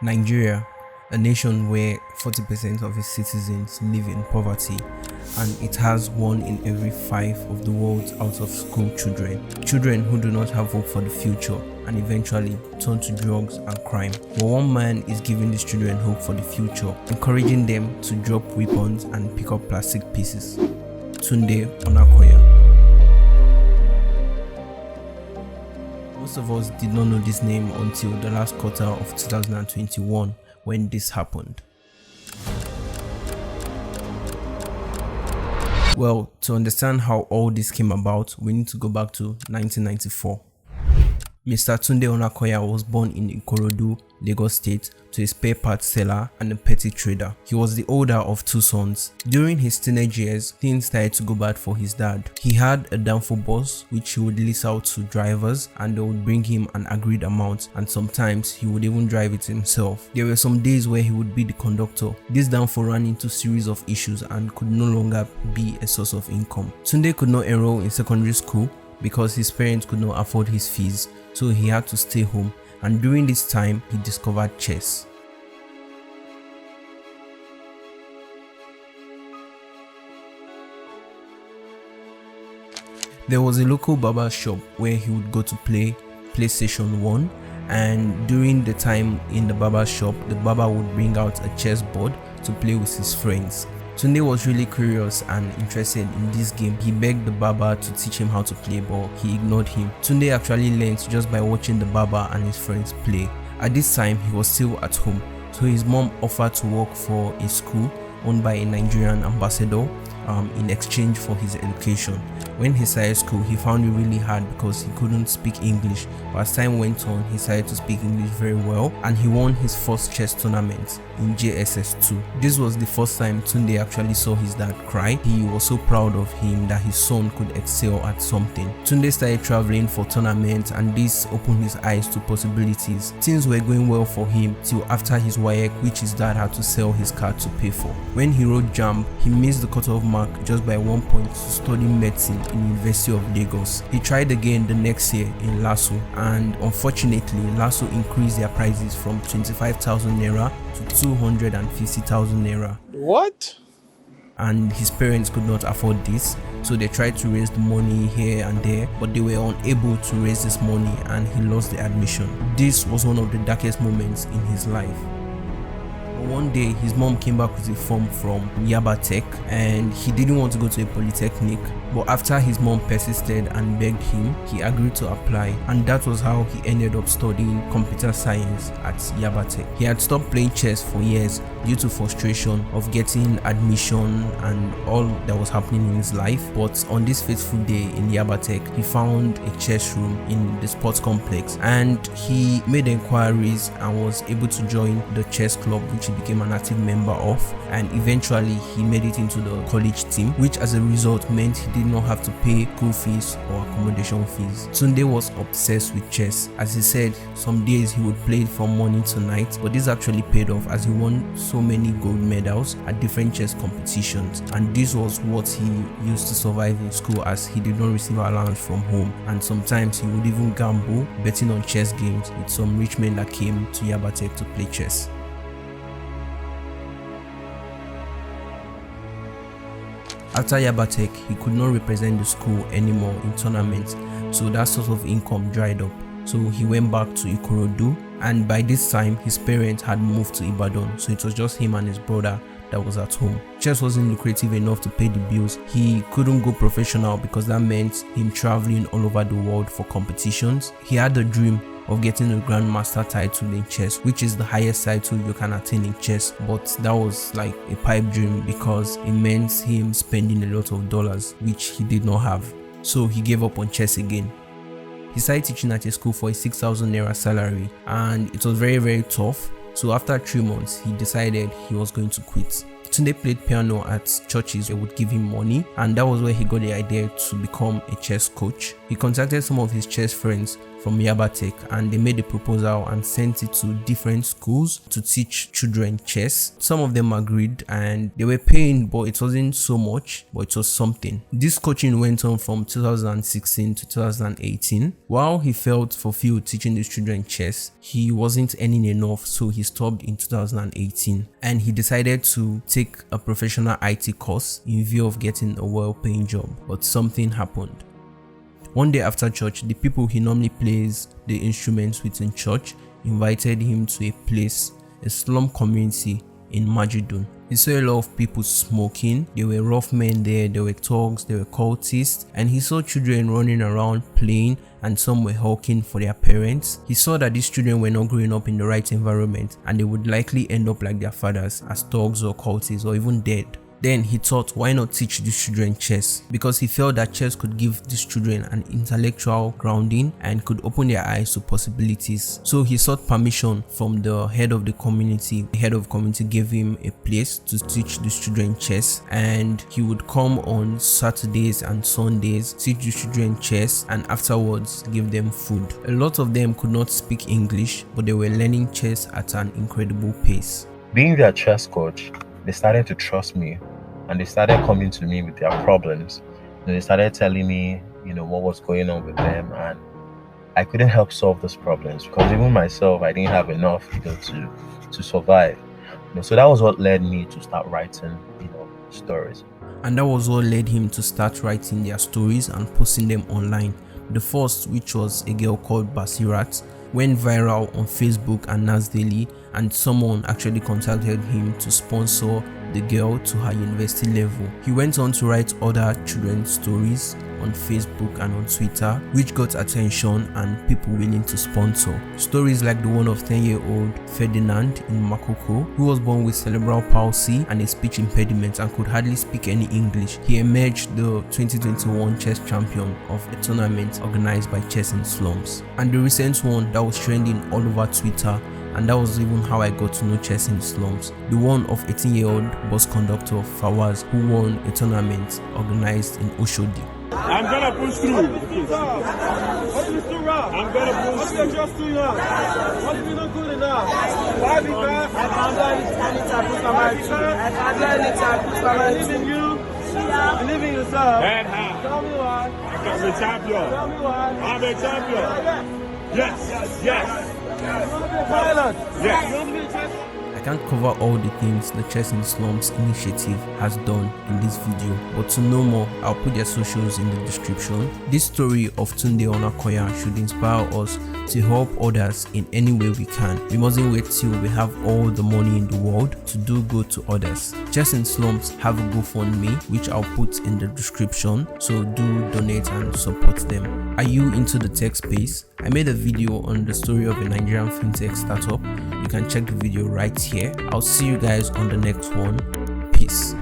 Nigeria, a nation where 40% of its citizens live in poverty, and it has 1 in every 5 of the world's out-of-school children. Children who do not have hope for the future and eventually turn to drugs and crime. But one man is giving these children hope for the future, encouraging them to drop weapons and pick up plastic pieces. Tunde Onakoya. Most of us did not know this name until the last quarter of 2021 when this happened. Well, to understand how all this came about, we need to go back to 1994. Mr. Tunde Onakoya was born in Ikorodu, Lagos State, to a spare parts seller and a petty trader. He was the older of 2 sons. During his teenage years, things started to go bad for his dad. He had a danfo bus which he would lease out to drivers, and they would bring him an agreed amount, and sometimes he would even drive it himself. There were some days where he would be the conductor. This danfo ran into a series of issues and could no longer be a source of income. Tunde could not enroll in secondary school because his parents could not afford his fees, so he had to stay home, and during this time he discovered chess. There was a local barber shop where he would go to play PlayStation 1, and during the time in the barber shop, the barber would bring out a chess board to play with his friends. Tunde was really curious and interested in this game. He begged the barber to teach him how to play, but he ignored him. Tunde actually learned just by watching the barber and his friends play. At this time, he was still at home, so his mom offered to work for a school owned by a Nigerian ambassador in exchange for his education. When he started school, he found it really hard because he couldn't speak English, but as time went on, he started to speak English very well, and he won his first chess tournament in JSS2. This was the first time Tunde actually saw his dad cry. He was so proud of him that his son could excel at something. Tunde started traveling for tournaments, and this opened his eyes to possibilities. Things were going well for him till after his WAEC, which his dad had to sell his car to pay for. When he wrote JAMB, he missed the cutoff mark just by 1 point to study medicine in University of Lagos. He tried again the next year in LASU, and unfortunately LASU increased their prices from 25,000 naira to 250,000 naira. What? And his parents could not afford this, so they tried to raise the money here and there, but they were unable to raise this money, and he lost the admission. This was one of the darkest moments in his life. One day his mom came back with a form from Yaba Tech, and he didn't want to go to a polytechnic, but after his mom persisted and begged him, he agreed to apply, and that was how he ended up studying computer science at Yaba Tech. He had stopped playing chess for years due to frustration of getting admission and all that was happening in his life, but on this fateful day in Yaba Tech, he found a chess room in the sports complex, and he made inquiries and was able to join the chess club, which he became an active member of, and eventually he made it into the college team, which as a result meant he did not have to pay school fees or accommodation fees. Tunde was obsessed with chess. As he said, some days he would play it from morning to night, but this actually paid off as he won so many gold medals at different chess competitions, and this was what he used to survive in school as he did not receive allowance from home, and sometimes he would even gamble betting on chess games with some rich men that came to Yaba Tech to play chess. After Yaba Tech, he could not represent the school anymore in tournaments, so that source of income dried up. So he went back to Ikorodu, and by this time his parents had moved to Ibadan, so it was just him and his brother that was at home. Chess wasn't lucrative enough to pay the bills. He couldn't go professional because that meant him traveling all over the world for competitions. He had a dream of getting a grandmaster title in chess, which is the highest title you can attain in chess, but that was like a pipe dream because it meant him spending a lot of dollars, which he did not have. So he gave up on chess again. He started teaching at a school for a 6,000 naira salary, and it was very tough. So after 3 months, he decided he was going to quit. Tunde played piano at churches that would give him money, and that was where he got the idea to become a chess coach. He contacted some of his chess friends for from Yabatek, and they made a proposal and sent it to different schools to teach children chess. Some of them agreed and they were paying, but it wasn't so much, but it was something. This coaching went on from 2016 to 2018. While he felt fulfilled teaching these children chess, he wasn't earning enough, so he stopped in 2018 and he decided to take a professional IT course in view of getting a well-paying job. But something happened. One day after church, the people he normally plays the instruments with in church invited him to a place, a slum community in Majidun. He saw a lot of people smoking. There were rough men there were thugs, there were cultists, and he saw children running around playing, and some were hawking for their parents. He saw that these children were not growing up in the right environment and they would likely end up like their fathers as thugs or cultists or even dead. Then he thought, why not teach these children chess? Because he felt that chess could give these children an intellectual grounding and could open their eyes to possibilities. So he sought permission from the head of the community. The head of the community gave him a place to teach these children chess, and he would come on Saturdays and Sundays, teach the children chess, and afterwards give them food. A lot of them could not speak English, but they were learning chess at an incredible pace. Being their chess coach, they started to trust me and they started coming to me with their problems. They started telling me, what was going on with them, and I couldn't help solve those problems because even myself, I didn't have enough, to survive. So that was what led me to start writing, stories. And that was what led him to start writing their stories and posting them online. The first, which was a girl called Basirat, went viral on Facebook and Nas Daily, and someone actually contacted him to sponsor the girl to her university level. He went on to write other children's stories on Facebook and on Twitter, which got attention and people willing to sponsor. Stories like the one of 10-year-old Ferdinand in Makoko, who was born with cerebral palsy and a speech impediment and could hardly speak any English. He emerged the 2021 chess champion of a tournament organized by Chess in Slums. And the recent one that was trending all over Twitter, and that was even how I got to know Chess in Slums, the one of 18-year-old bus conductor Fawaz, who won a tournament organized in Oshodi. I'm gonna push through. What is too rough? I'm gonna push through. Just too young. What if you're not good enough? Why be bad? I believe in you. Believe in yourself. Tell me why. I'm a champion. Tell me why. I'm a champion. Yes. You want to be a pilot? Yes. You want to be a champion? I can't cover all the things the Chess in Slums initiative has done in this video, but to know more, I'll put their socials in the description. This story of Tunde Onakoya should inspire us to help others in any way we can. We mustn't wait till we have all the money in the world to do good to others. Chess in Slums have a GoFundMe, which I'll put in the description, so do donate and support them. Are you into the tech space? I made a video on the story of a Nigerian fintech startup. You can check the video right here. I'll see you guys on the next one. Peace.